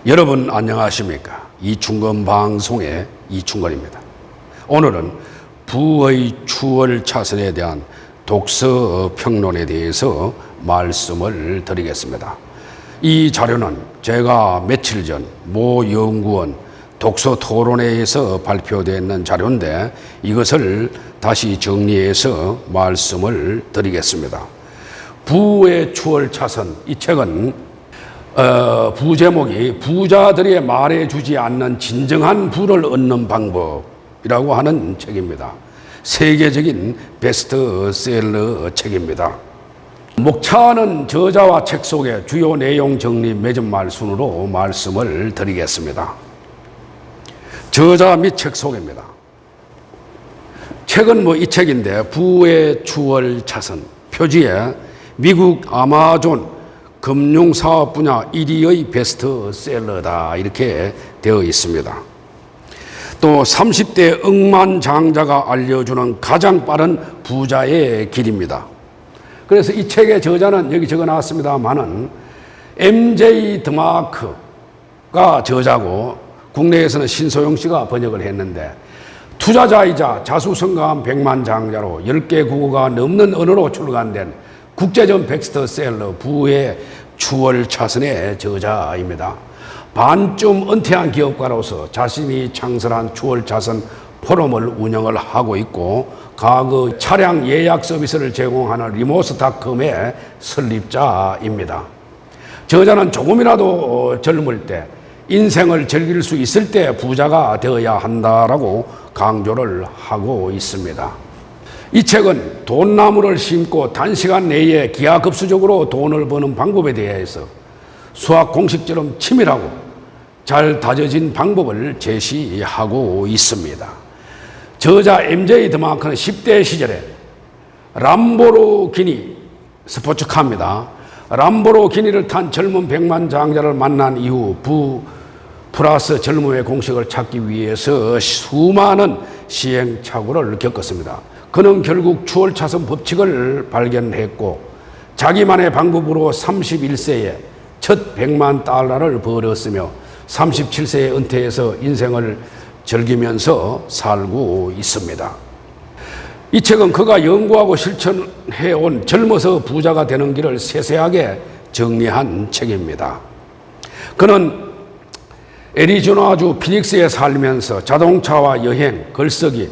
여러분 안녕하십니까? 이충건 방송의 이충건입니다. 오늘은 부의 추월차선에 대한 독서 평론에 대해서 말씀을 드리겠습니다. 이 자료는 제가 며칠 전 모 연구원 독서 토론회에서 발표되는 자료인데 이것을 다시 정리해서 말씀을 드리겠습니다. 부의 추월차선, 이 책은 부제목이 부자들이 말해주지 않는 진정한 부를 얻는 방법이라고 하는 책입니다. 세계적인 베스트셀러 책입니다. 목차는 저자와 책 속의 주요 내용 정리 매듭말 순으로 말씀을 드리겠습니다. 저자 및 책 소개입니다. 책은 이 책인데 부의 추월차선, 표지에 미국 아마존 금융사업 분야 1위의 베스트셀러다 이렇게 되어 있습니다. 또 30대 억만장자가 알려주는 가장 빠른 부자의 길입니다. 그래서 이 책의 저자는 여기 적어 놨습니다만은 MJ 드마크가 저자고 국내에서는 신소영 씨가 번역을 했는데 투자자이자 자수성가한 백만장자로 10개 국어가 넘는 언어로 출간된 국제적 베스트셀러 부의 추월차선의 저자입니다. 반쯤 은퇴한 기업가로서 자신이 창설한 추월차선 포럼을 운영을 하고 있고 과거 차량 예약 서비스를 제공하는 리모스닷컴의 설립자입니다. 저자는 조금이라도 젊을 때 인생을 즐길 수 있을 때 부자가 되어야 한다라고 강조를 하고 있습니다. 이 책은 돈나무를 심고 단시간 내에 기하급수적으로 돈을 버는 방법에 대해서 수학 공식처럼 치밀하고 잘 다져진 방법을 제시하고 있습니다. 저자 MJ 드마크는 10대 시절에 람보르기니 스포츠카입니다. 람보르기니를 탄 젊은 백만장자를 만난 이후 부 플러스 젊음의 공식을 찾기 위해서 수많은 시행착오를 겪었습니다. 그는 결국 추월차선 법칙을 발견했고 자기만의 방법으로 31세에 첫 100만 달러를 벌었으며 37세에 은퇴해서 인생을 즐기면서 살고 있습니다. 이 책은 그가 연구하고 실천해온 젊어서 부자가 되는 길을 세세하게 정리한 책입니다. 그는 애리조나주 피닉스에 살면서 자동차와 여행, 글쓰기,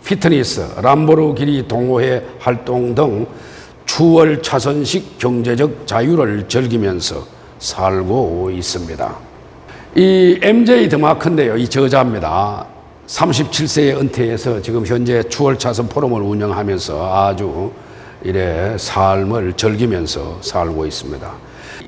피트니스, 람보르기니 동호회 활동 등 추월차선식 경제적 자유를 즐기면서 살고 있습니다. 이 MJ 드마크인데요, 이 저자입니다. 37세에 은퇴해서 지금 현재 추월차선 포럼을 운영하면서 아주 삶을 즐기면서 살고 있습니다.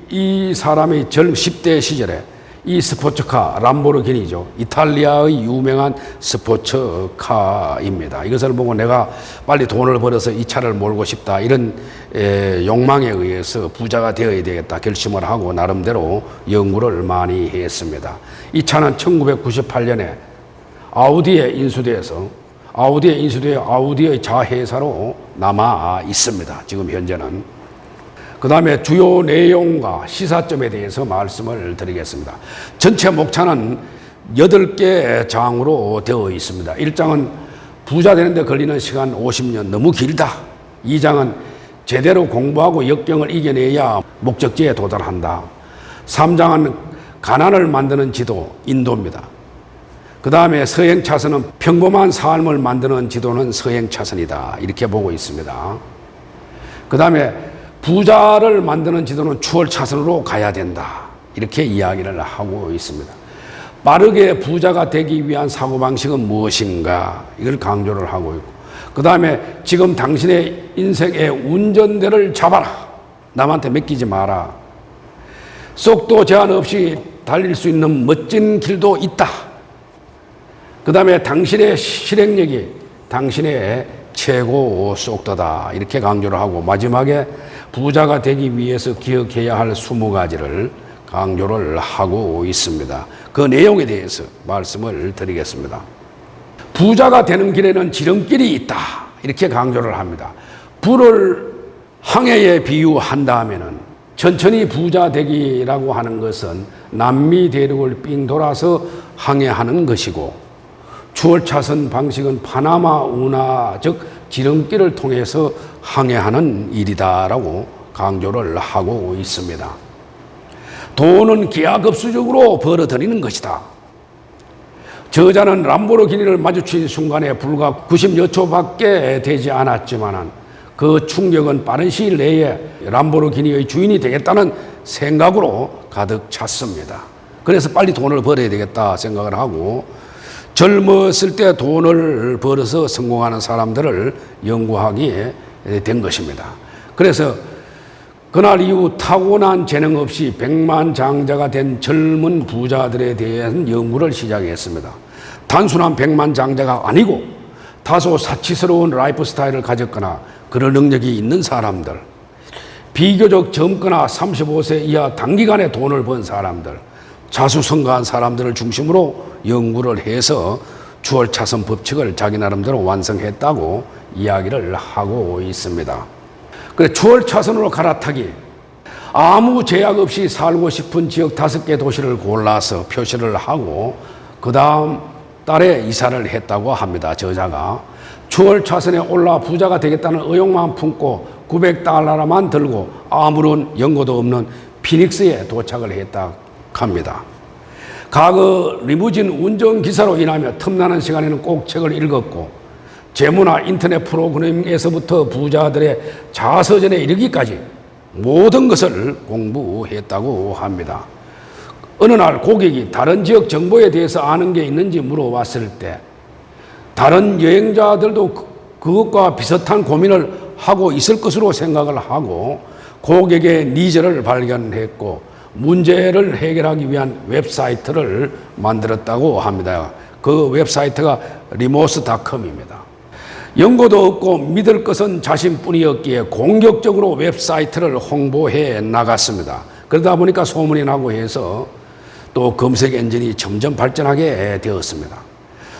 이 사람이 10대 시절에 이 스포츠카 람보르기니죠. 이탈리아의 유명한 스포츠카입니다. 이것을 보고 내가 빨리 돈을 벌어서 이 차를 몰고 싶다 이런 욕망에 의해서 부자가 되어야 되겠다 결심을 하고 나름대로 연구를 많이 했습니다. 이 차는 1998년에 아우디에 인수되어 아우디의 자회사로 남아 있습니다. 지금 현재는. 그 다음에 주요 내용과 시사점에 대해서 말씀을 드리겠습니다. 전체 목차는 8개 장으로 되어 있습니다. 1장은 부자 되는데 걸리는 시간 50년 너무 길다. 2장은 제대로 공부하고 역경을 이겨내야 목적지에 도달한다. 3장은 가난을 만드는 지도 인도입니다. 그 다음에 서행차선은 평범한 삶을 만드는 지도는 서행차선이다. 이렇게 보고 있습니다. 그 다음에 부자를 만드는 지도는 추월차선으로 가야 된다. 이렇게 이야기를 하고 있습니다. 빠르게 부자가 되기 위한 사고방식은 무엇인가? 이걸 강조를 하고 있고 그 다음에 지금 당신의 인생의 운전대를 잡아라. 남한테 맡기지 마라. 속도 제한 없이 달릴 수 있는 멋진 길도 있다. 그 다음에 당신의 실행력이 당신의 최고 속도다. 이렇게 강조를 하고 마지막에 부자가 되기 위해서 기억해야 할 20가지를 강조를 하고 있습니다. 그 내용에 대해서 말씀을 드리겠습니다. 부자가 되는 길에는 지름길이 있다. 이렇게 강조를 합니다. 불을 항해에 비유한다면은 천천히 부자 되기라고 하는 것은 남미 대륙을 삥 돌아서 항해하는 것이고, 추월차선 방식은 파나마 운하, 즉 지름길을 통해서 항해하는 일이다라고 강조를 하고 있습니다. 돈은 기하급수적으로 벌어들이는 것이다. 저자는 람보르기니를 마주친 순간에 불과 90여 초밖에 되지 않았지만 그 충격은 빠른 시일 내에 람보르기니의 주인이 되겠다는 생각으로 가득 찼습니다. 그래서 빨리 돈을 벌어야 되겠다 생각을 하고 젊었을 때 돈을 벌어서 성공하는 사람들을 연구하게 된 것입니다. 그래서 그날 이후 타고난 재능 없이 백만장자가 된 젊은 부자들에 대한 연구를 시작했습니다. 단순한 백만장자가 아니고 다소 사치스러운 라이프 스타일을 가졌거나 그럴 능력이 있는 사람들, 비교적 젊거나 35세 이하 단기간에 돈을 번 사람들, 자수성가한 사람들을 중심으로 연구를 해서 추월차선 법칙을 자기 나름대로 완성했다고 이야기를 하고 있습니다. 그래, 추월차선으로 갈아타기, 아무 제약 없이 살고 싶은 지역 5개 도시를 골라서 표시를 하고 그 다음 달에 이사를 했다고 합니다. 저자가 추월차선에 올라 부자가 되겠다는 의욕만 품고 $900만 들고 아무런 연고도 없는 피닉스에 도착을 했다고 합니다. 과거 리무진 운전기사로 일하며 틈나는 시간에는 꼭 책을 읽었고 재무나 인터넷 프로그램에서부터 부자들의 자서전에 이르기까지 모든 것을 공부했다고 합니다. 어느 날 고객이 다른 지역 정보에 대해서 아는 게 있는지 물어봤을 때 다른 여행자들도 그것과 비슷한 고민을 하고 있을 것으로 생각을 하고 고객의 니즈를 발견했고 문제를 해결하기 위한 웹사이트를 만들었다고 합니다. 그 웹사이트가 리모스닷컴입니다. 연고도 없고 믿을 것은 자신뿐이었기에 공격적으로 웹사이트를 홍보해 나갔습니다. 그러다 보니까 소문이 나고 해서 또 검색 엔진이 점점 발전하게 되었습니다.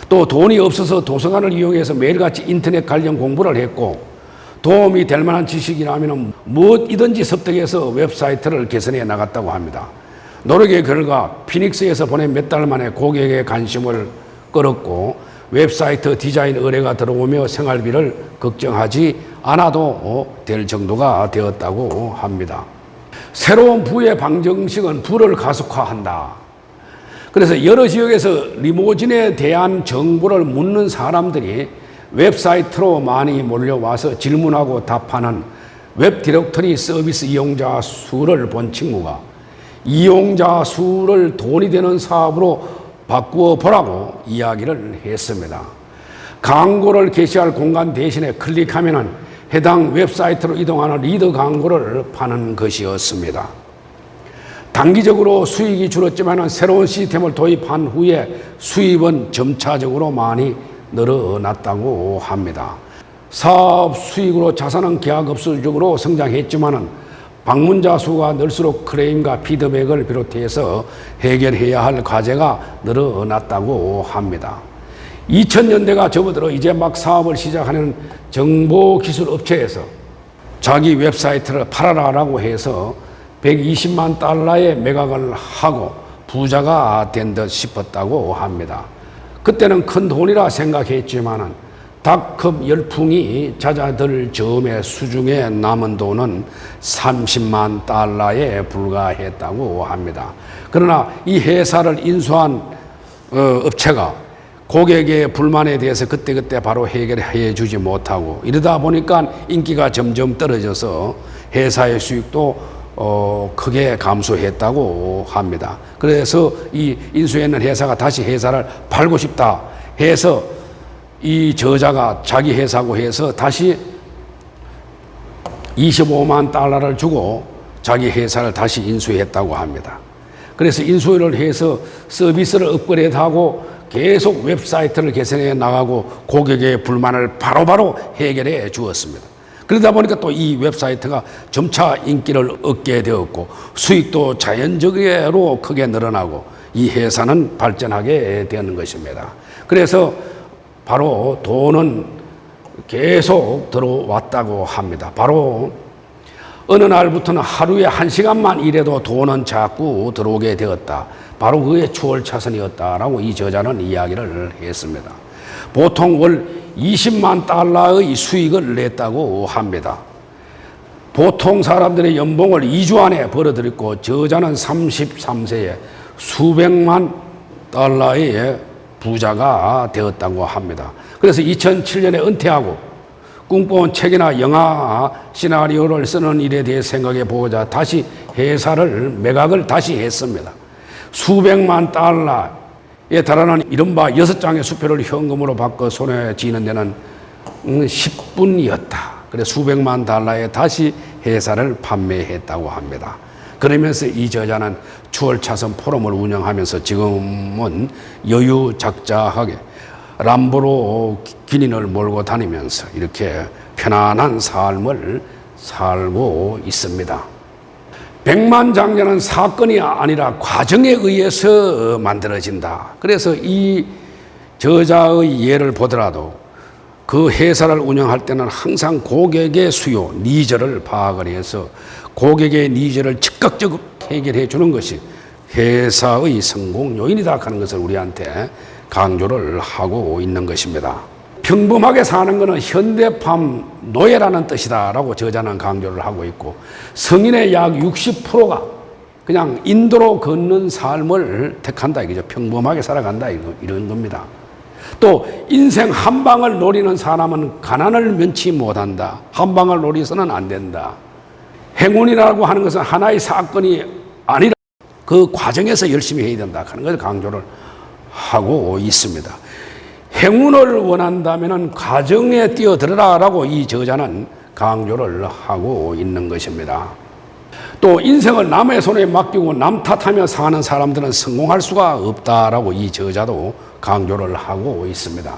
또 돈이 없어서 도서관을 이용해서 매일같이 인터넷 관련 공부를 했고 도움이 될 만한 지식이라면 무엇이든지 섭득해서 웹사이트를 개선해 나갔다고 합니다. 노력의 결과 피닉스에서 보낸 몇 달 만에 고객의 관심을 끌었고 웹사이트 디자인 의뢰가 들어오며 생활비를 걱정하지 않아도 될 정도가 되었다고 합니다. 새로운 부의 방정식은 부를 가속화한다. 그래서 여러 지역에서 리무진에 대한 정보를 묻는 사람들이 웹사이트로 많이 몰려와서 질문하고 답하는 웹 디렉터리 서비스 이용자 수를 본 친구가 이용자 수를 돈이 되는 사업으로 바꾸어 보라고 이야기를 했습니다. 광고를 게시할 공간 대신에 클릭하면 해당 웹사이트로 이동하는 리더 광고를 파는 것이었습니다. 단기적으로 수익이 줄었지만 새로운 시스템을 도입한 후에 수입은 점차적으로 많이 늘어났다고 합니다. 사업 수익으로 자산은 기하급수적으로 성장했지만 방문자 수가 늘수록 클레임과 피드백을 비롯해서 해결해야 할 과제가 늘어났다고 합니다. 2000년대가 접어들어 이제 막 사업을 시작하는 정보기술 업체에서 자기 웹사이트를 팔아라라고 해서 $120만 매각을 하고 부자가 된 듯 싶었다고 합니다. 그때는 큰 돈이라 생각했지만 닷컴 열풍이 잦아들 즈음에 수중에 남은 돈은 $30만 불과했다고 합니다. 그러나 이 회사를 인수한 업체가 고객의 불만에 대해서 그때그때 바로 해결해 주지 못하고 이러다 보니까 인기가 점점 떨어져서 회사의 수익도 크게 감소했다고 합니다. 그래서 이 인수했는 회사가 다시 회사를 팔고 싶다 해서 이 저자가 자기 회사고 해서 다시 $25만 주고 자기 회사를 다시 인수했다고 합니다. 그래서 인수를 해서 서비스를 업그레이드하고 계속 웹사이트를 개선해 나가고 고객의 불만을 바로바로 해결해 주었습니다. 그러다 보니까 또 이 웹사이트가 점차 인기를 얻게 되었고 수익도 자연적으로 크게 늘어나고 이 회사는 발전하게 되는 것입니다. 그래서 바로 돈은 계속 들어왔다고 합니다. 바로 어느 날부터는 하루에 1시간만 일해도 돈은 자꾸 들어오게 되었다. 바로 그의 추월차선이었다라고 이 저자는 이야기를 했습니다. 보통 월 20만 달러의 수익을 냈다고 합니다. 보통 사람들의 연봉을 2주 안에 벌어들였고 저자는 33세에 수백만 달러의 부자가 되었다고 합니다. 그래서 2007년에 은퇴하고 꿈꿔온 책이나 영화 시나리오를 쓰는 일에 대해 생각해 보고자 다시 회사를 매각을 다시 했습니다. 수백만 달러에 달하는 이른바 6장의 수표를 현금으로 바꿔 손에 쥐는 데는 10분이었다. 그래서 수백만 달러에 다시 회사를 판매했다고 합니다. 그러면서 이 저자는 추월차선 포럼을 운영하면서 지금은 여유작자하게 람보로 기닌을 몰고 다니면서 이렇게 편안한 삶을 살고 있습니다. 백만장자는 사건이 아니라 과정에 의해서 만들어진다. 그래서 이 저자의 예를 보더라도 그 회사를 운영할 때는 항상 고객의 수요, 니즈를 파악을 해서 고객의 니즈를 즉각적으로 해결해 주는 것이 회사의 성공 요인이다 하는 것을 우리한테 강조를 하고 있는 것입니다. 평범하게 사는 것은 현대판 노예라는 뜻이다라고 저자는 강조를 하고 있고 성인의 약 60%가 그냥 인도로 걷는 삶을 택한다 이거죠. 평범하게 살아간다 이런 겁니다. 또 인생 한 방을 노리는 사람은 가난을 면치 못한다. 한 방을 노리서는 안 된다. 행운이라고 하는 것은 하나의 사건이 아니라 그 과정에서 열심히 해야 된다 하는 것을 강조를 하고 있습니다. 행운을 원한다면 과정에 뛰어들어라라고 이 저자는 강조를 하고 있는 것입니다. 또 인생을 남의 손에 맡기고 남 탓하며 사는 사람들은 성공할 수가 없다라고 이 저자도 강조를 하고 있습니다.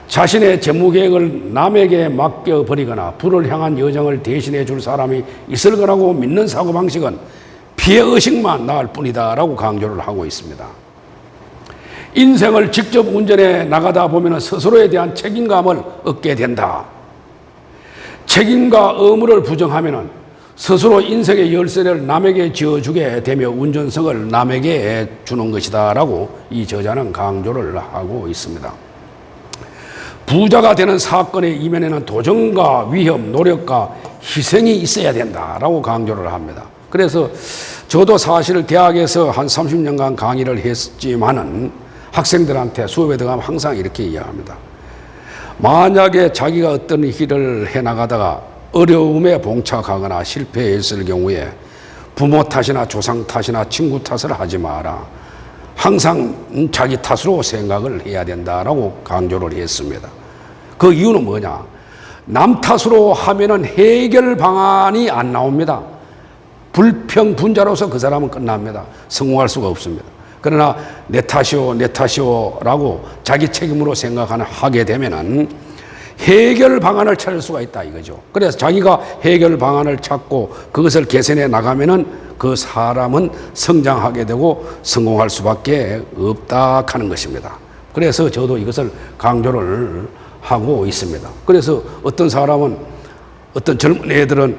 자신의 재무계획을 남에게 맡겨버리거나 부를 향한 여정을 대신해 줄 사람이 있을 거라고 믿는 사고방식은 피해의식만 낳을 뿐이다 라고 강조를 하고 있습니다. 인생을 직접 운전해 나가다 보면 스스로에 대한 책임감을 얻게 된다. 책임과 의무를 부정하면 스스로 인생의 열쇠를 남에게 지어주게 되며 운전석을 남에게 주는 것이다 라고 이 저자는 강조를 하고 있습니다. 부자가 되는 사건의 이면에는 도전과 위험, 노력과 희생이 있어야 된다라고 강조를 합니다. 그래서 저도 사실 대학에서 한 30년간 강의를 했지만은 학생들한테 수업에 들어가면 항상 이렇게 이야기합니다. 만약에 자기가 어떤 일을 해나가다가 어려움에 봉착하거나 실패했을 경우에 부모 탓이나 조상 탓이나 친구 탓을 하지 마라. 항상 자기 탓으로 생각을 해야 된다라고 강조를 했습니다. 그 이유는 뭐냐? 남 탓으로 하면은 해결 방안이 안 나옵니다. 불평분자로서 그 사람은 끝납니다. 성공할 수가 없습니다. 그러나 내 탓이오 라고 자기 책임으로 하게 되면은 해결 방안을 찾을 수가 있다 이거죠. 그래서 자기가 해결 방안을 찾고 그것을 개선해 나가면은 그 사람은 성장하게 되고 성공할 수밖에 없다 하는 것입니다. 그래서 저도 이것을 강조를 하고 있습니다. 그래서 어떤 사람은 어떤 젊은 애들은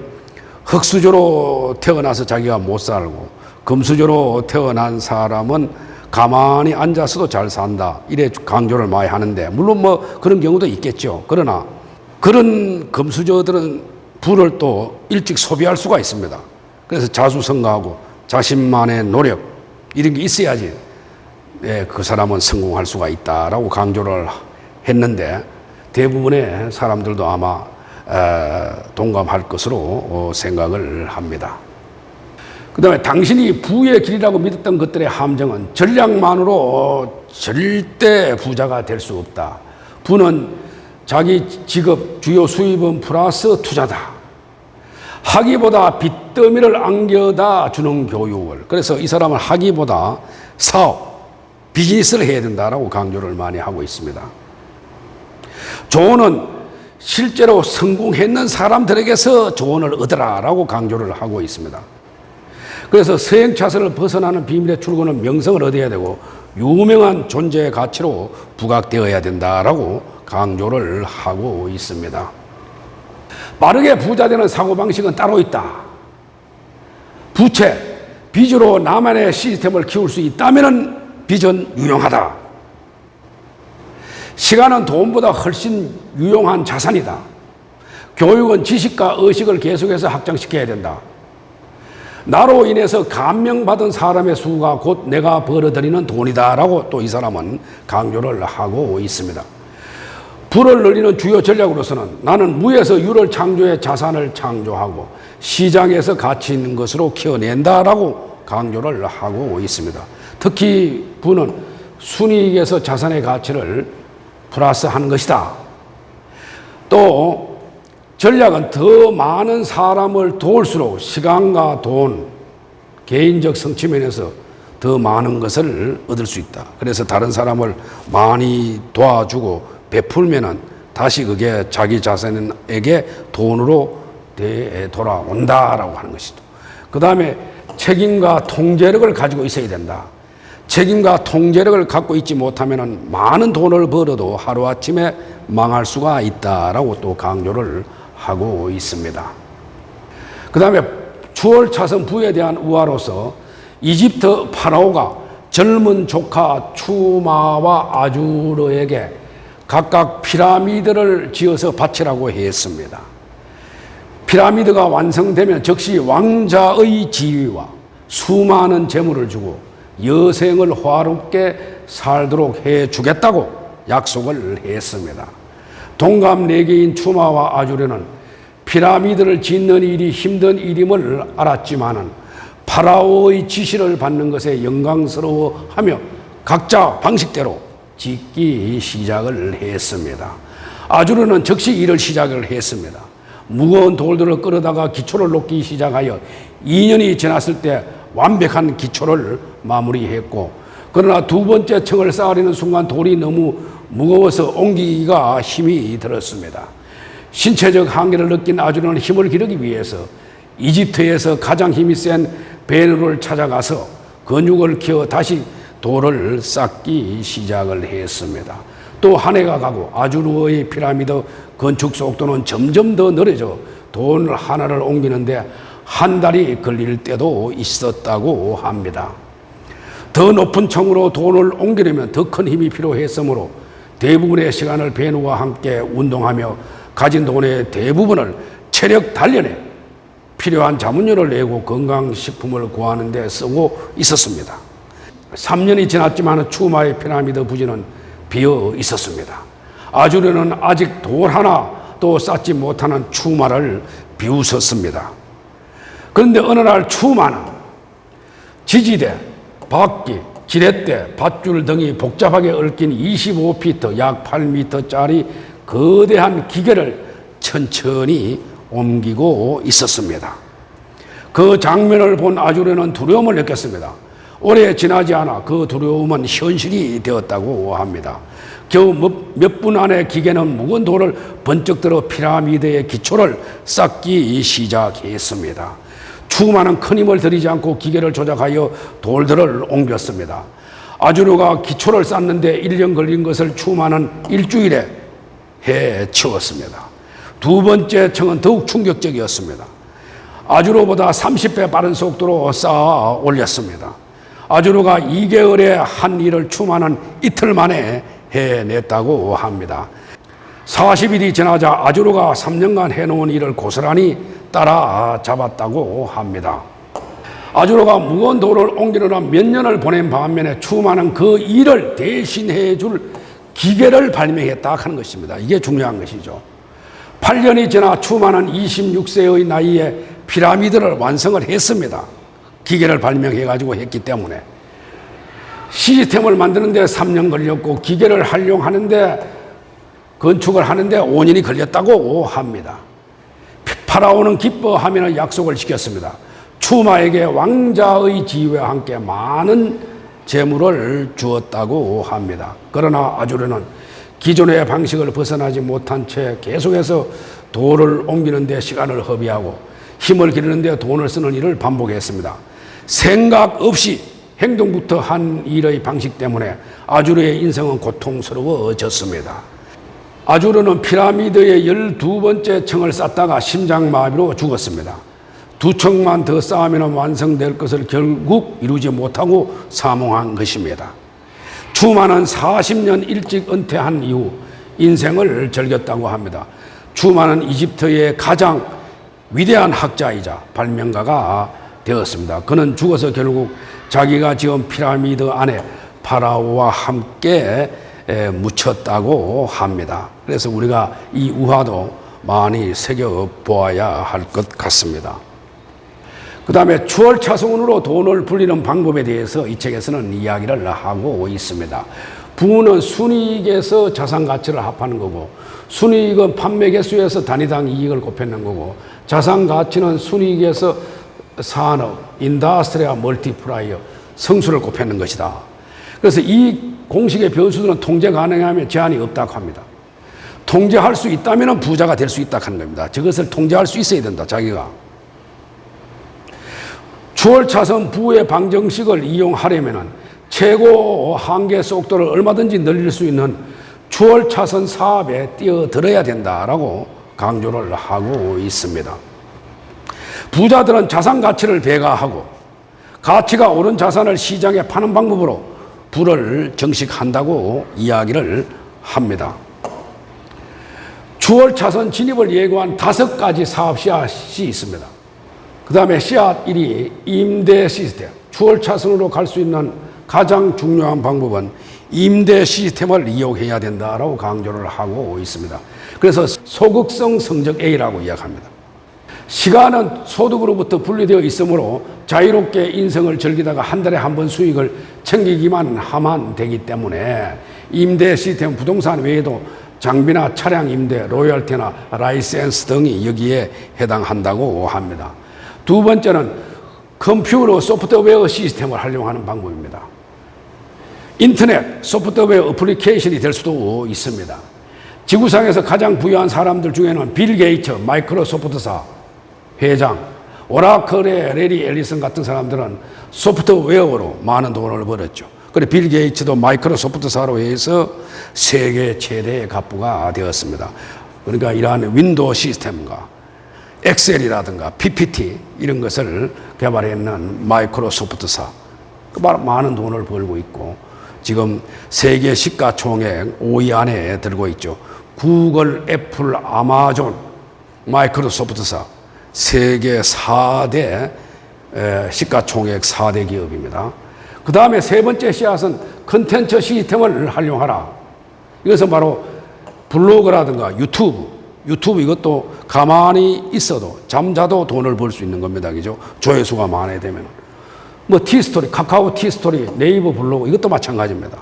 흙수저로 태어나서 자기가 못 살고 금수저로 태어난 사람은 가만히 앉아서도 잘 산다. 이래 강조를 많이 하는데 물론 뭐 그런 경우도 있겠죠. 그러나 그런 금수저들은 부를 또 일찍 소비할 수가 있습니다. 그래서 자수성가하고 자신만의 노력 이런 게 있어야지 그 사람은 성공할 수가 있다라고 강조를 했는데 대부분의 사람들도 아마 동감할 것으로 생각을 합니다. 그 다음에 당신이 부의 길이라고 믿었던 것들의 함정은 전략만으로 절대 부자가 될 수 없다. 부는 자기 직업, 주요 수입은 플러스 투자다. 학위보다 빚더미를 안겨다 주는 교육을. 그래서 이 사람은 학위보다 사업, 비즈니스를 해야 된다라고 강조를 많이 하고 있습니다. 조언은 실제로 성공했는 사람들에게서 조언을 얻으라라고 강조를 하고 있습니다. 그래서 서행차선을 벗어나는 비밀의 출구는 명성을 얻어야 되고 유명한 존재의 가치로 부각되어야 된다라고 강조를 하고 있습니다. 빠르게 부자 되는 사고방식은 따로 있다. 부채, 빚으로 나만의 시스템을 키울 수 있다면 빚은 유용하다. 시간은 돈보다 훨씬 유용한 자산이다. 교육은 지식과 의식을 계속해서 확장시켜야 된다. 나로 인해서 감명받은 사람의 수가 곧 내가 벌어들이는 돈이다라고 또 이 사람은 강조를 하고 있습니다. 부를 늘리는 주요 전략으로서는 나는 무에서 유를 창조해 자산을 창조하고 시장에서 가치 있는 것으로 키워낸다라고 강조를 하고 있습니다. 특히 부는 순이익에서 자산의 가치를 플러스하는 것이다. 또 전략은 더 많은 사람을 도울수록 시간과 돈, 개인적 성취면에서 더 많은 것을 얻을 수 있다. 그래서 다른 사람을 많이 도와주고 베풀면은 다시 그게 자기 자신에게 돈으로 돌아온다라고 하는 것이죠. 그 다음에 책임과 통제력을 가지고 있어야 된다. 책임과 통제력을 갖고 있지 못하면은 많은 돈을 벌어도 하루아침에 망할 수가 있다라고 또 강조를 하고 있습니다. 그 다음에 추월차선 부에 대한 우화로서 이집트 파라오가 젊은 조카 추마와 아주르에게 각각 피라미드를 지어서 바치라고 했습니다. 피라미드가 완성되면 즉시 왕자의 지위와 수많은 재물을 주고 여생을 화롭게 살도록 해주겠다고 약속을 했습니다. 동갑 4개인 추마와 아주르는 피라미드를 짓는 일이 힘든 일임을 알았지만은 파라오의 지시를 받는 것에 영광스러워하며 각자 방식대로 짓기 시작을 했습니다. 아주르는 즉시 일을 시작을 했습니다. 무거운 돌들을 끌어다가 기초를 놓기 시작하여 2년이 지났을 때 완벽한 기초를 마무리했고, 그러나 두 번째 층을 쌓으려는 순간 돌이 너무 무거워서 옮기기가 힘이 들었습니다. 신체적 한계를 느낀 아주르는 힘을 기르기 위해서 이집트에서 가장 힘이 센 베누를 찾아가서 근육을 키워 다시 돌을 쌓기 시작을 했습니다. 또 한 해가 가고 아주르의 피라미드 건축 속도는 점점 더 느려져 돌 하나를 옮기는데 한 달이 걸릴 때도 있었다고 합니다. 더 높은 층으로 돌을 옮기려면 더 큰 힘이 필요했으므로 대부분의 시간을 베누와 함께 운동하며 가진 돈의 대부분을 체력 단련에 필요한 자문료를 내고 건강식품을 구하는 데 쓰고 있었습니다. 3년이 지났지만 추마의 피라미드 부지는 비어 있었습니다. 아주르는 아직 돌 하나도 쌓지 못하는 추마를 비웃었습니다. 그런데 어느 날 추마는 지지대, 바퀴, 지렛대, 밧줄 등이 복잡하게 얽힌 25피트, 약 8m짜리 거대한 기계를 천천히 옮기고 있었습니다. 그 장면을 본 아주르는 두려움을 느꼈습니다. 오래 지나지 않아 그 두려움은 현실이 되었다고 합니다. 겨우 몇 분 안에 기계는 무거운 돌을 번쩍 들어 피라미드의 기초를 쌓기 시작했습니다. 추마는 큰 힘을 들이지 않고 기계를 조작하여 돌들을 옮겼습니다. 아주르가 기초를 쌓는데 1년 걸린 것을 추마는 일주일에 해치웠습니다. 두 번째 층은 더욱 충격적이었습니다. 아주르보다 30배 빠른 속도로 쌓아 올렸습니다. 아주르가 2개월의 한 일을 추마는 이틀 만에 해냈다고 합니다. 40일이 지나자 아주르가 3년간 해놓은 일을 고스란히 따라잡았다고 합니다. 아주르가 무거운 돌을 옮기느라 몇 년을 보낸 반면에 추마는 그 일을 대신해 줄 기계를 발명했다 하는 것입니다. 이게 중요한 것이죠. 8년이 지나 추마는 26세의 나이에 피라미드를 완성을 했습니다. 기계를 발명해가지고 했기 때문에. 시스템을 만드는데 3년 걸렸고 기계를 활용하는데 건축을 하는데 5년이 걸렸다고 합니다. 파라오는 기뻐하며 약속을 지켰습니다. 추마에게 왕자의 지위와 함께 많은 재물을 주었다고 합니다. 그러나 아주르는 기존의 방식을 벗어나지 못한 채 계속해서 돌을 옮기는 데 시간을 허비하고 힘을 기르는 데 돈을 쓰는 일을 반복했습니다. 생각 없이 행동부터 한 일의 방식 때문에 아주르의 인생은 고통스러워졌습니다. 아주르는 피라미드의 12번째 층을 쌓다가 심장마비로 죽었습니다. 두 척만 더 쌓으면 완성될 것을 결국 이루지 못하고 사망한 것입니다. 추만은 40년 일찍 은퇴한 이후 인생을 즐겼다고 합니다. 추만은 이집트의 가장 위대한 학자이자 발명가가 되었습니다. 그는 죽어서 결국 자기가 지은 피라미드 안에 파라오와 함께 묻혔다고 합니다. 그래서 우리가 이 우화도 많이 새겨보아야 할 것 같습니다. 그 다음에 추월차순으로 돈을 불리는 방법에 대해서 이 책에서는 이야기를 하고 있습니다. 부는 순이익에서 자산 가치를 합하는 거고, 순이익은 판매 개수에서 단위당 이익을 곱하는 거고, 자산 가치는 순이익에서 산업, 인더스트리아 멀티플라이어, 성수를 곱하는 것이다. 그래서 이 공식의 변수들은 통제 가능하면 제한이 없다고 합니다. 통제할 수 있다면 부자가 될 수 있다고 하는 겁니다. 저것을 통제할 수 있어야 된다, 자기가. 추월차선 부의 방정식을 이용하려면 최고 한계 속도를 얼마든지 늘릴 수 있는 추월차선 사업에 뛰어들어야 된다라고 강조를 하고 있습니다. 부자들은 자산 가치를 배가하고 가치가 오른 자산을 시장에 파는 방법으로 부를 정식한다고 이야기를 합니다. 추월차선 진입을 예고한 5가지 사업 씨앗이 있습니다. 그 다음에 씨앗 1이 임대 시스템. 추월차선으로 갈 수 있는 가장 중요한 방법은 임대 시스템을 이용해야 된다라고 강조를 하고 있습니다. 그래서 소극성 성적 A라고 이야기합니다. 시간은 소득으로부터 분리되어 있으므로 자유롭게 인생을 즐기다가 한 달에 한 번 수익을 챙기기만 하면 되기 때문에 임대 시스템 부동산 외에도 장비나 차량 임대, 로열티나 라이센스 등이 여기에 해당한다고 합니다. 두 번째는 컴퓨터 소프트웨어 시스템을 활용하는 방법입니다. 인터넷 소프트웨어 어플리케이션이 될 수도 있습니다. 지구상에서 가장 부유한 사람들 중에는 빌 게이츠, 마이크로소프트사 회장, 오라클의 레리 앨리슨 같은 사람들은 소프트웨어로 많은 돈을 벌었죠. 그리고 빌 게이츠도 마이크로소프트사로 해서 세계 최대의 갑부가 되었습니다. 그러니까 이러한 윈도우 시스템과 엑셀이라든가 PPT 이런 것을 개발했는 마이크로소프트사 많은 돈을 벌고 있고 지금 세계 시가총액 5위 안에 들고 있죠. 구글, 애플, 아마존, 마이크로소프트사 세계 4대 시가총액 4대 기업입니다. 그 다음에 세 번째 씨앗은 컨텐츠 시스템을 활용하라. 이것은 바로 블로그라든가 유튜브 이것도 가만히 있어도 잠자도 돈을 벌 수 있는 겁니다. 그죠? 조회수가 많아야 되면. 뭐 티스토리, 카카오 티스토리, 네이버 블로그 이것도 마찬가지입니다.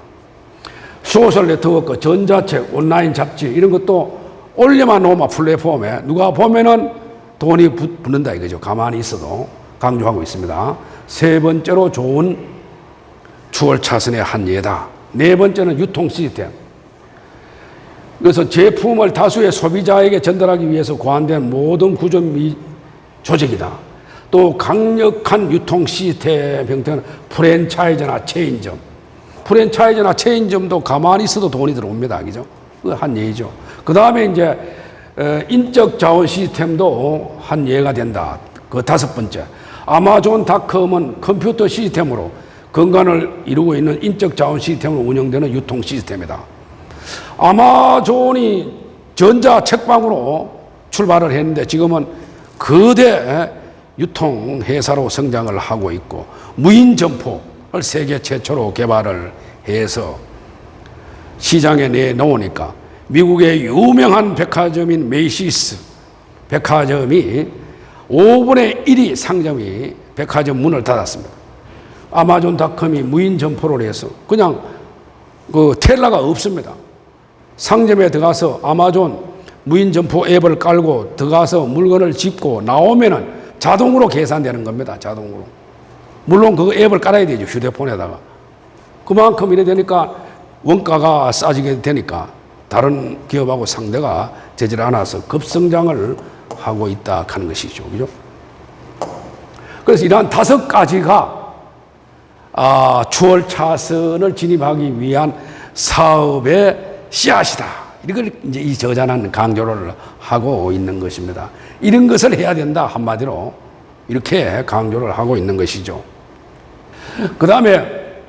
소셜 네트워크, 전자책, 온라인 잡지 이런 것도 올려만 놓으면 플랫폼에 누가 보면은 돈이 붙는다 이거죠. 가만히 있어도 강조하고 있습니다. 세 번째로 좋은 추월차선의 한 예다. 네 번째는 유통 시스템. 그래서 제품을 다수의 소비자에게 전달하기 위해서 고안된 모든 구조 및 조직이다. 또 강력한 유통 시스템 형태는 프랜차이즈나 체인점. 프랜차이즈나 체인점도 가만히 있어도 돈이 들어옵니다. 그죠? 그 한 예죠. 그 다음에 이제 인적 자원 시스템도 한 예가 된다. 그 5번째. 아마존닷컴은 컴퓨터 시스템으로 건강을 이루고 있는 인적 자원 시스템으로 운영되는 유통 시스템이다. 아마존이 전자 책방으로 출발을 했는데 지금은 거대 유통 회사로 성장을 하고 있고 무인 점포를 세계 최초로 개발을 해서 시장에 내놓으니까 미국의 유명한 백화점인 메이시스 백화점이 5분의 1이 상점이 백화점 문을 닫았습니다. 아마존닷컴이 무인 점포를 해서 그냥 그 텔러가 없습니다. 상점에 들어가서 아마존 무인 점포 앱을 깔고 들어가서 물건을 집고 나오면은 자동으로 계산되는 겁니다. 자동으로. 물론 그 앱을 깔아야 되죠. 휴대폰에다가. 그만큼 이래 되니까 원가가 싸지게 되니까 다른 기업하고 상대가 되질 않아서 급성장을 하고 있다 하는 것이죠. 그죠? 그래서 이러한 5가지가 추월차선을 진입하기 위한 사업의 씨앗이다. 이걸 이제 이 저자는 강조를 하고 있는 것입니다. 이런 것을 해야 된다. 한마디로 이렇게 강조를 하고 있는 것이죠. 그 다음에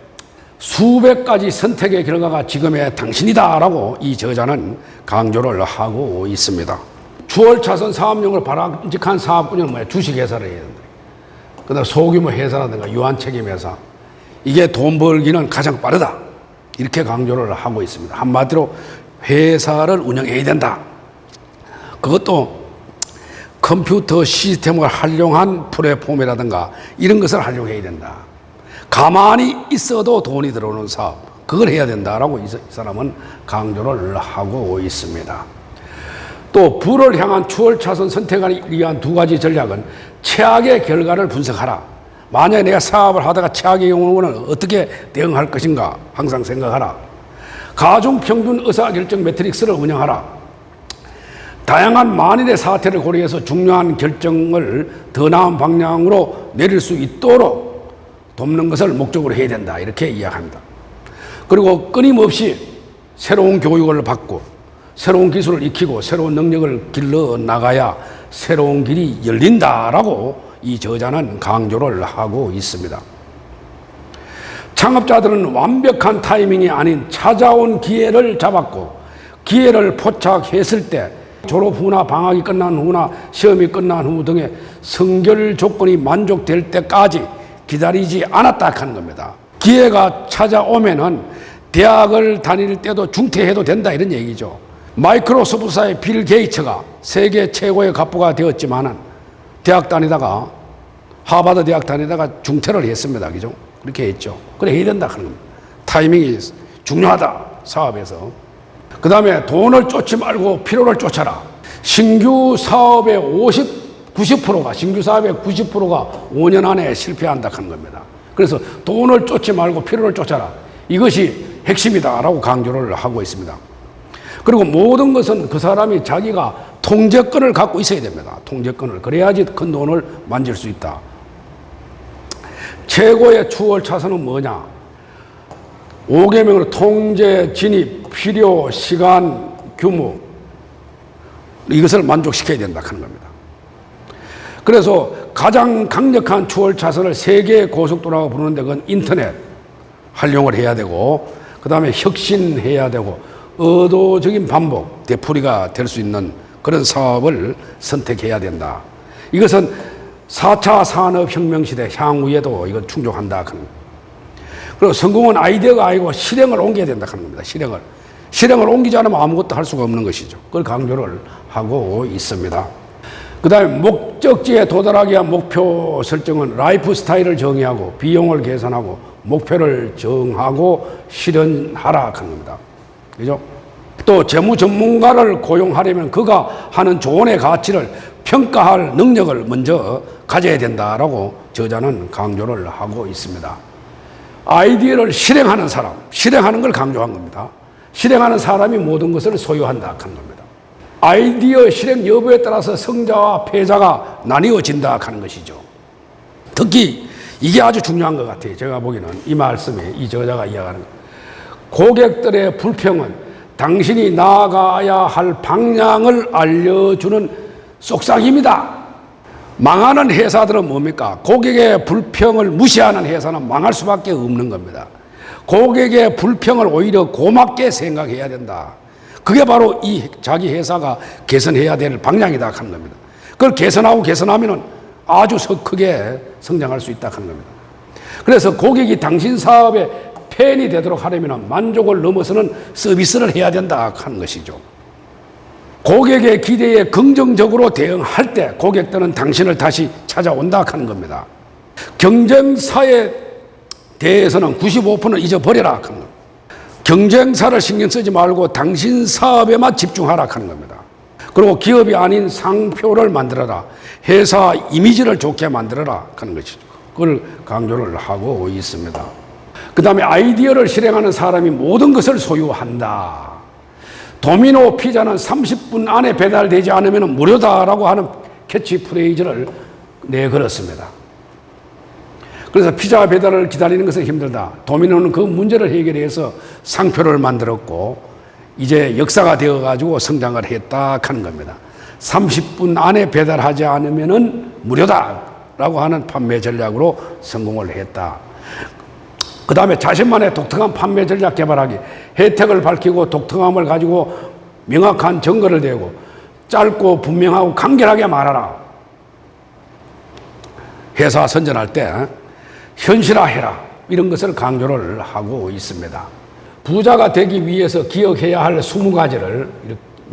수백 가지 선택의 결과가 지금의 당신이다라고 이 저자는 강조를 하고 있습니다. 주얼차선 사업용을 바람직한 사업군은 뭐야? 주식회사를 해야 된다. 그 다음 소규모 회사라든가 유한책임회사. 이게 돈 벌기는 가장 빠르다. 이렇게 강조를 하고 있습니다. 한마디로 회사를 운영해야 된다. 그것도 컴퓨터 시스템을 활용한 플랫폼이라든가 이런 것을 활용해야 된다. 가만히 있어도 돈이 들어오는 사업, 그걸 해야 된다라고 이 사람은 강조를 하고 있습니다. 또 부를 향한 추월차선 선택하기 위한 두 가지 전략은 최악의 결과를 분석하라. 만약에 내가 사업을 하다가 최악의 경우는 어떻게 대응할 것인가 항상 생각하라. 가중평균 의사결정 매트릭스를 운영하라. 다양한 만일의 사태를 고려해서 중요한 결정을 더 나은 방향으로 내릴 수 있도록 돕는 것을 목적으로 해야 된다. 이렇게 이야기합니다. 그리고 끊임없이 새로운 교육을 받고 새로운 기술을 익히고 새로운 능력을 길러 나가야 새로운 길이 열린다라고 이 저자는 강조를 하고 있습니다. 창업자들은 완벽한 타이밍이 아닌 찾아온 기회를 잡았고 기회를 포착했을 때 졸업 후나 방학이 끝난 후나 시험이 끝난 후 등의 성결 조건이 만족될 때까지 기다리지 않았다 하는 겁니다. 기회가 찾아오면은 대학을 다닐 때도 중퇴해도 된다 이런 얘기죠. 마이크로소프트사의 빌 게이츠가 세계 최고의 갑부가 되었지만은 대학 다니다가 하버드 대학 다니다가 중퇴를 했습니다. 그죠? 그렇게 했죠. 그래 해야 된다 하는 겁니다. 타이밍이 중요하다 사업에서. 그 다음에 돈을 쫓지 말고 필요를 쫓아라. 신규 사업의 90%가 신규 사업의 90%가 5년 안에 실패한다 하는 겁니다. 그래서 돈을 쫓지 말고 필요를 쫓아라. 이것이 핵심이다라고 강조를 하고 있습니다. 그리고 모든 것은 그 사람이 자기가 통제권을 갖고 있어야 됩니다. 통제권을. 그래야지 큰 돈을 만질 수 있다. 최고의 추월 차선은 뭐냐? 5계명으로 통제, 진입, 필요, 시간, 규모 이것을 만족시켜야 된다 하는 겁니다. 그래서 가장 강력한 추월 차선을 세계 고속도로라고 부르는데 그건 인터넷 활용을 해야 되고 그 다음에 혁신해야 되고 의도적인 반복, 되풀이가 될 수 있는 그런 사업을 선택해야 된다. 이것은 4차 산업혁명 시대 향후에도 이건 충족한다. 그리고 성공은 아이디어가 아니고 실행을 옮겨야 된다 하는 겁니다. 실행을 옮기지 않으면 아무것도 할 수가 없는 것이죠. 그걸 강조를 하고 있습니다. 그 다음에 목적지에 도달하기 위한 목표 설정은 라이프 스타일을 정의하고 비용을 계산하고 목표를 정하고 실현하라 하는 겁니다. 그죠? 또 재무 전문가를 고용하려면 그가 하는 조언의 가치를 평가할 능력을 먼저 가져야 된다라고 저자는 강조를 하고 있습니다. 아이디어를 실행하는 사람, 실행하는 걸 강조한 겁니다. 실행하는 사람이 모든 것을 소유한다 하는 겁니다. 아이디어 실행 여부에 따라서 성자와 패자가 나뉘어진다 하는 것이죠. 특히 이게 아주 중요한 것 같아요. 제가 보기에는 이 말씀에 이 저자가 이야기하는 고객들의 불평은 당신이 나아가야 할 방향을 알려주는 속삭입니다. 망하는 회사들은 뭡니까? 고객의 불평을 무시하는 회사는 망할 수밖에 없는 겁니다. 고객의 불평을 오히려 고맙게 생각해야 된다. 그게 바로 이 자기 회사가 개선해야 될 방향이다 하는 겁니다. 그걸 개선하면은 아주 크게 성장할 수 있다 하는 겁니다. 그래서 고객이 당신 사업의 팬이 되도록 하려면 만족을 넘어서는 서비스를 해야 된다 하는 것이죠. 고객의 기대에 긍정적으로 대응할 때 고객들은 당신을 다시 찾아온다 하는 겁니다. 경쟁사에 대해서는 95%는 잊어버려라 하는 겁니다. 경쟁사를 신경 쓰지 말고 당신 사업에만 집중하라 하는 겁니다. 그리고 기업이 아닌 상표를 만들어라. 회사 이미지를 좋게 만들어라 하는 것이죠. 그걸 강조를 하고 있습니다. 그 다음에 아이디어를 실행하는 사람이 모든 것을 소유한다. 도미노 피자는 30분 안에 배달되지 않으면 무료다라고 하는 캐치프레이즈를 내걸었습니다. 그래서 피자 배달을 기다리는 것은 힘들다. 도미노는 그 문제를 해결해서 상표를 만들었고 이제 역사가 되어가지고 성장을 했다 하는 겁니다. 30분 안에 배달하지 않으면 무료다. 라고 하는 판매 전략으로 성공을 했다. 그 다음에 자신만의 독특한 판매 전략 개발하기, 혜택을 밝히고 독특함을 가지고 명확한 증거를 대고 짧고 분명하고 간결하게 말하라. 회사 선전할 때 현실화해라, 이런 것을 강조를 하고 있습니다. 부자가 되기 위해서 기억해야 할 20가지를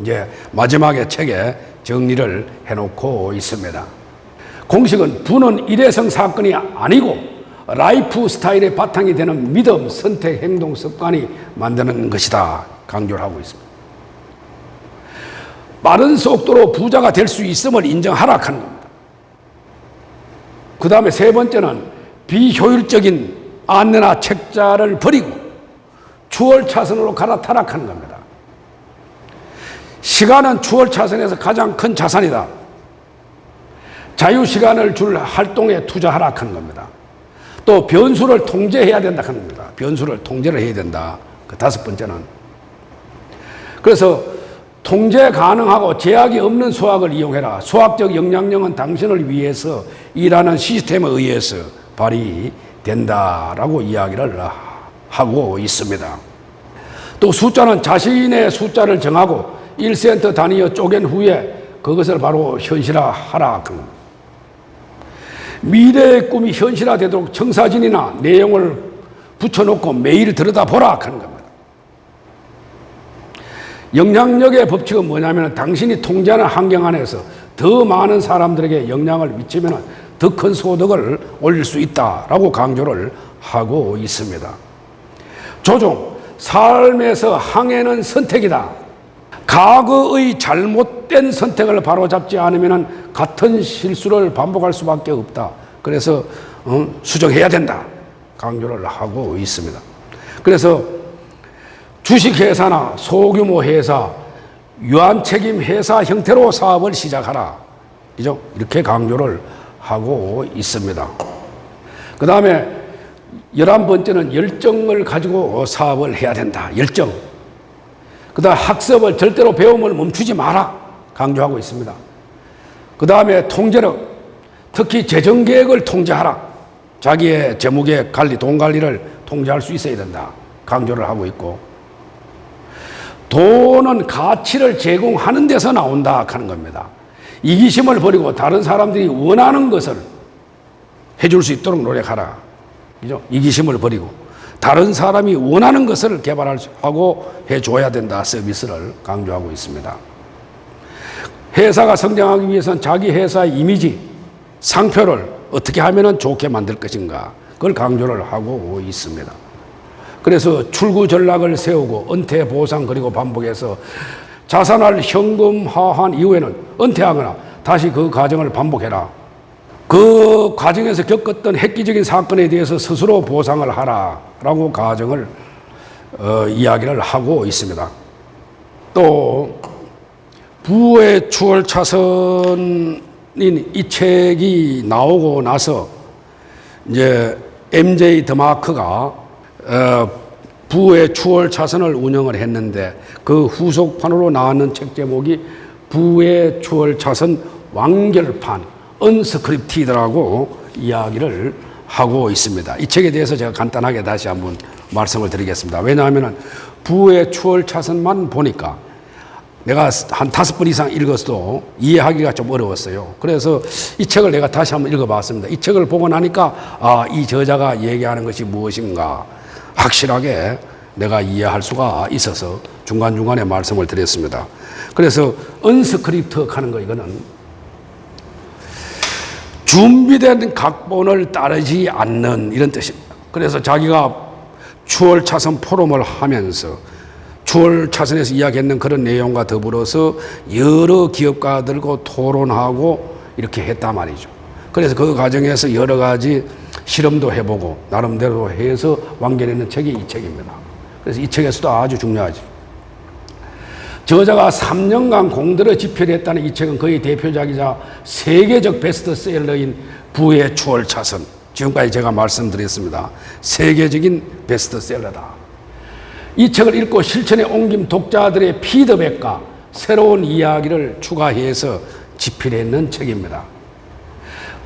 이제 마지막에 책에 정리를 해놓고 있습니다. 공식은 부는 일회성 사건이 아니고 라이프 스타일의 바탕이 되는 믿음, 선택, 행동, 습관이 만드는 것이다 강조를 하고 있습니다. 빠른 속도로 부자가 될 수 있음을 인정하라 하는 겁니다. 그 다음에 세 번째는 비효율적인 안내나 책자를 버리고 추월차선으로 갈아타락하는 겁니다. 시간은 추월차선에서 가장 큰 자산이다. 자유시간을 줄 활동에 투자하라 하는 겁니다. 또 변수를 통제해야 된다 하는 겁니다. 변수를 통제를 해야 된다. 그 다섯 번째는. 그래서 통제 가능하고 제약이 없는 수학을 이용해라. 수학적 영향력은 당신을 위해서 일하는 시스템에 의해서 발휘된다라고 이야기를 하고 있습니다. 또 숫자는 자신의 숫자를 정하고 1센트 단위로 쪼갠 후에 그것을 바로 현실화하라. 미래의 꿈이 현실화되도록 청사진이나 내용을 붙여놓고 매일 들여다보라 하는 겁니다. 영향력의 법칙은 뭐냐면 당신이 통제하는 환경 안에서 더 많은 사람들에게 영향을 미치면 더 큰 소득을 올릴 수 있다라고 강조를 하고 있습니다. 조종, 삶에서 항해는 선택이다. 과거의 잘못된 선택을 바로잡지 않으면 같은 실수를 반복할 수밖에 없다. 그래서 수정해야 된다 강조를 하고 있습니다. 그래서 주식회사나 소규모 회사, 유한책임 회사 형태로 사업을 시작하라. 그죠? 이렇게 강조를 하고 있습니다. 그 다음에 11번째는 열정을 가지고 사업을 해야 된다. 열정. 그 다음 학습을 절대로 배움을 멈추지 마라 강조하고 있습니다. 그 다음에 통제력, 특히 재정계획을 통제하라. 자기의 재무계획 관리, 돈 관리를 통제할 수 있어야 된다 강조를 하고 있고, 돈은 가치를 제공하는 데서 나온다 하는 겁니다. 이기심을 버리고 다른 사람들이 원하는 것을 해줄 수 있도록 노력하라. 그죠? 이기심을 버리고 다른 사람이 원하는 것을 개발하고 해줘야 된다. 서비스를 강조하고 있습니다. 회사가 성장하기 위해서는 자기 회사의 이미지, 상표를 어떻게 하면 좋게 만들 것인가, 그걸 강조를 하고 있습니다. 그래서 출구 전략을 세우고 은퇴 보상 그리고 반복해서 자산을 현금화한 이후에는 은퇴하거나 다시 그 과정을 반복해라. 그 과정에서 겪었던 획기적인 사건에 대해서 스스로 보상을 하라라고 가정을 이야기를 하고 있습니다. 또 부의 추월 차선인 이 책이 나오고 나서 이제 MJ 더마크가 부의 추월 차선을 운영을 했는데 그 후속판으로 나왔는 책 제목이 부의 추월 차선 완결판 언스크립티드라고 이야기를 하고 있습니다. 이 책에 대해서 제가 간단하게 다시 한번 말씀을 드리겠습니다. 왜냐하면 부의 추월 차선만 보니까 내가 한 5번 이상 읽었어도 이해하기가 좀 어려웠어요. 그래서 이 책을 내가 다시 한번 읽어봤습니다. 이 책을 보고 나니까 이 저자가 얘기하는 것이 무엇인가 확실하게 내가 이해할 수가 있어서 중간중간에 말씀을 드렸습니다. 그래서 언스크립트 하는 거, 이거는 준비된 각본을 따르지 않는 이런 뜻입니다. 그래서 자기가 추월 차선 포럼을 하면서 추월 차선에서 이야기했는 그런 내용과 더불어서 여러 기업가들과 토론하고 이렇게 했단 말이죠. 그래서 그 과정에서 여러 가지 실험도 해보고 나름대로 해서 완결했는 책이 이 책입니다. 그래서 이 책에서도 아주 중요하죠. 저자가 3년간 공들여 집필했다는 이 책은 그의 대표작이자 세계적 베스트셀러인 부의 추월 차선. 지금까지 제가 말씀드렸습니다. 세계적인 베스트셀러다. 이 책을 읽고 실천에 옮긴 독자들의 피드백과 새로운 이야기를 추가해서 집필했는 책입니다.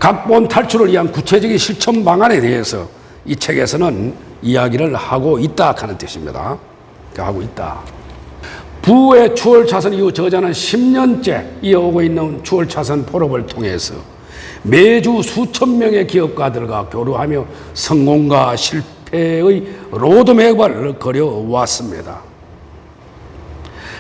각본 탈출을 위한 구체적인 실천 방안에 대해서 이 책에서는 이야기를 하고 있다 하는 뜻입니다. 하고 있다. 부의 추월차선 이후 저자는 10년째 이어오고 있는 추월차선 폴업을 통해서 매주 수천 명의 기업가들과 교류하며 성공과 실패의 로드맵을 그려왔습니다.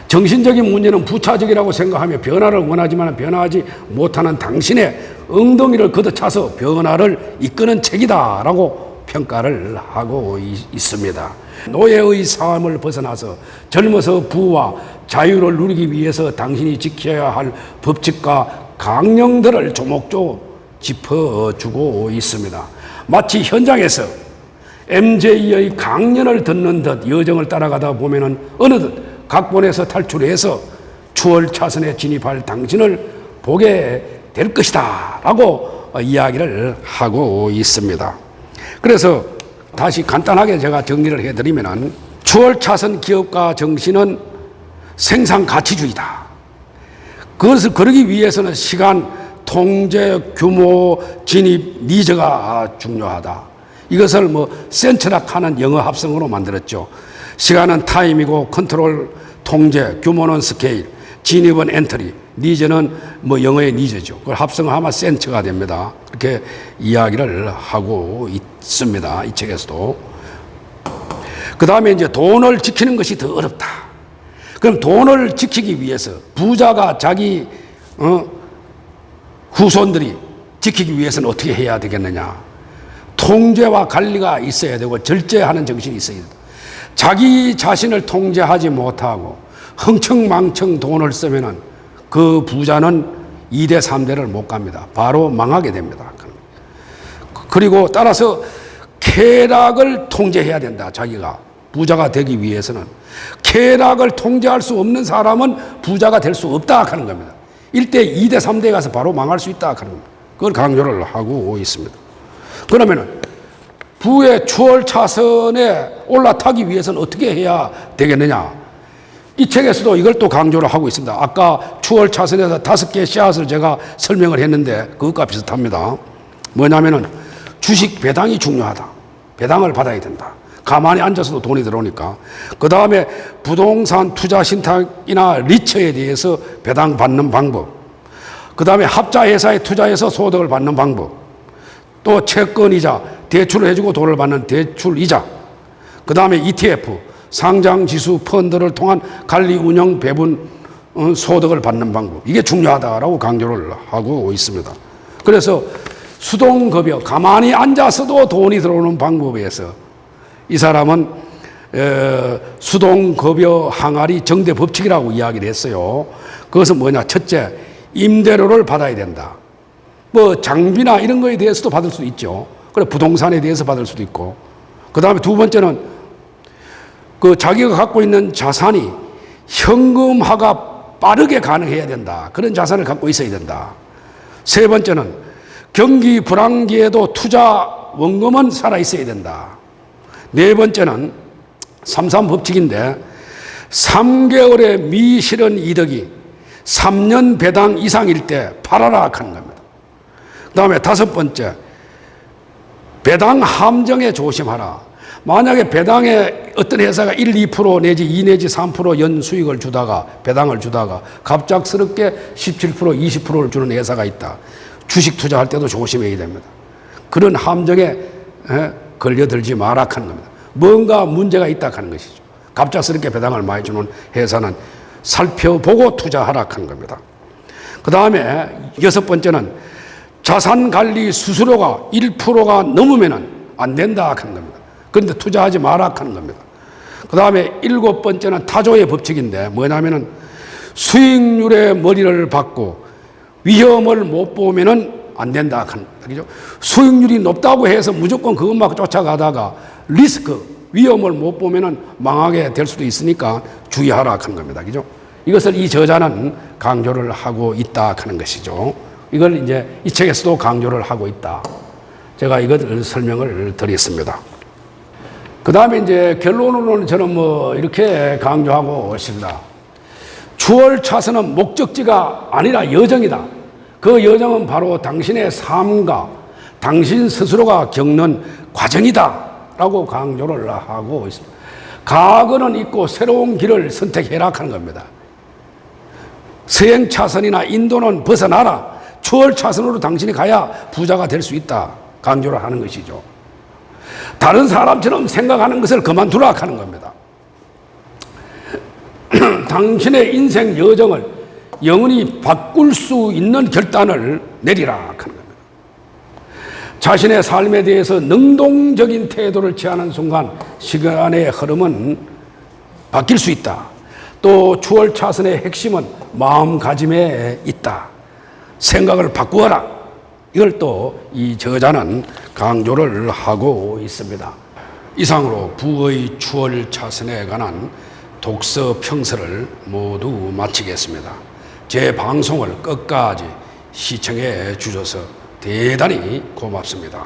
정신적인 문제는 부차적이라고 생각하며 변화를 원하지만 변화하지 못하는 당신의 엉덩이를 걷어차서 변화를 이끄는 책이다라고 평가를 하고 있습니다. 노예의 삶을 벗어나서 젊어서 부와 자유를 누리기 위해서 당신이 지켜야 할 법칙과 강령들을 조목조목 짚어주고 있습니다. 마치 현장에서 MJ의 강연을 듣는 듯 여정을 따라가다 보면은 어느덧 각본에서 탈출해서 추월차선에 진입할 당신을 보게 될 것이다 라고 이야기를 하고 있습니다. 그래서 다시 간단하게 제가 정리를 해드리면 추월차선 기업가 정신은 생산가치주의다. 그것을 그러기 위해서는 시간, 통제, 규모, 진입, 니즈가 중요하다. 이것을 센트락하는 영어 합성어로 만들었죠. 시간은 타임이고 컨트롤, 통제, 규모는 스케일, 진입은 엔트리, 니즈는 영어의 니즈죠. 그걸 합성하면 센트가 됩니다. 그렇게 이야기를 하고 있습니다. 이 책에서도. 그 다음에 이제 돈을 지키는 것이 더 어렵다. 그럼 돈을 지키기 위해서 부자가 자기 후손들이 지키기 위해서는 어떻게 해야 되겠느냐. 통제와 관리가 있어야 되고 절제하는 정신이 있어야 된다. 자기 자신을 통제하지 못하고 흥청망청 돈을 쓰면은 그 부자는 2대 3대를 못 갑니다. 바로 망하게 됩니다. 그리고 따라서 쾌락을 통제해야 된다. 자기가 부자가 되기 위해서는 쾌락을 통제할 수 없는 사람은 부자가 될 수 없다 하는 겁니다. 1대, 2대, 3대에 가서 바로 망할 수 있다 하는 겁니다. 그걸 강조를 하고 있습니다. 그러면은 부의 추월차선에 올라타기 위해서는 어떻게 해야 되겠느냐. 이 책에서도 이걸 또 강조를 하고 있습니다. 아까 추월차선에서 5개의 씨앗을 제가 설명을 했는데 그것과 비슷합니다. 뭐냐면은 주식 배당이 중요하다. 배당을 받아야 된다. 가만히 앉아서도 돈이 들어오니까. 그 다음에 부동산 투자 신탁이나 리처에 대해서 배당 받는 방법. 그 다음에 합자회사에 투자해서 소득을 받는 방법. 또 채권이자, 대출을 해주고 돈을 받는 대출이자. 그 다음에 ETF, 상장지수 펀드를 통한 관리 운영 배분 소득을 받는 방법. 이게 중요하다라고 강조를 하고 있습니다. 그래서 수동급여, 가만히 앉아서도 돈이 들어오는 방법에서 이 사람은 수동급여 항아리 정대 법칙이라고 이야기를 했어요. 그것은 뭐냐? 첫째, 임대료를 받아야 된다. 장비나 이런 거에 대해서도 받을 수도 있죠. 그래, 부동산에 대해서 받을 수도 있고. 그 다음에 두 번째는 자기가 갖고 있는 자산이 현금화가 빠르게 가능해야 된다. 그런 자산을 갖고 있어야 된다. 세 번째는 경기 불황기에도 투자 원금은 살아있어야 된다. 네 번째는 33법칙인데 3개월의 미실현 이득이 3년 배당 이상일 때 팔아라 하는 겁니다. 그 다음에 다섯 번째, 배당 함정에 조심하라. 만약에 배당에 어떤 회사가 1, 2% 내지 2 내지 3% 연수익을 주다가 배당을 주다가 갑작스럽게 17%, 20%를 주는 회사가 있다. 주식 투자할 때도 조심해야 됩니다. 그런 함정에 걸려들지 마라 하는 겁니다. 뭔가 문제가 있다 하는 것이죠. 갑작스럽게 배당을 많이 주는 회사는 살펴보고 투자하라 하는 겁니다. 그 다음에 여섯 번째는 자산관리 수수료가 1%가 넘으면 안 된다 하는 겁니다. 그런데 투자하지 마라 하는 겁니다. 그 다음에 일곱 번째는 타조의 법칙인데 뭐냐면은 수익률의 머리를 받고 위험을 못 보면은 안 된다 하는 거죠. 수익률이 높다고 해서 무조건 그것만 쫓아가다가 리스크, 위험을 못 보면은 망하게 될 수도 있으니까 주의하라 하는 겁니다. 그죠? 이것을 이 저자는 강조를 하고 있다 하는 것이죠. 이걸 이제 이 책에서도 강조를 하고 있다. 제가 이것을 설명을 드렸습니다. 그 다음에 이제 결론으로는 저는 이렇게 강조하고 있습니다. 추월차선은 목적지가 아니라 여정이다. 그 여정은 바로 당신의 삶과 당신 스스로가 겪는 과정이다 라고 강조를 하고 있습니다. 과거는 있고 새로운 길을 선택해라 하는 겁니다. 서행차선이나 인도는 벗어나라. 추월차선으로 당신이 가야 부자가 될 수 있다 강조를 하는 것이죠. 다른 사람처럼 생각하는 것을 그만두라 하는 겁니다. 당신의 인생 여정을 영원히 바꿀 수 있는 결단을 내리라 하는 겁니다. 자신의 삶에 대해서 능동적인 태도를 취하는 순간 시간의 흐름은 바뀔 수 있다. 또 추월차선의 핵심은 마음가짐에 있다. 생각을 바꾸어라. 이걸 또 이 저자는 강조를 하고 있습니다. 이상으로 부의 추월차선에 관한 독서 평서를 모두 마치겠습니다. 제 방송을 끝까지 시청해 주셔서 대단히 고맙습니다.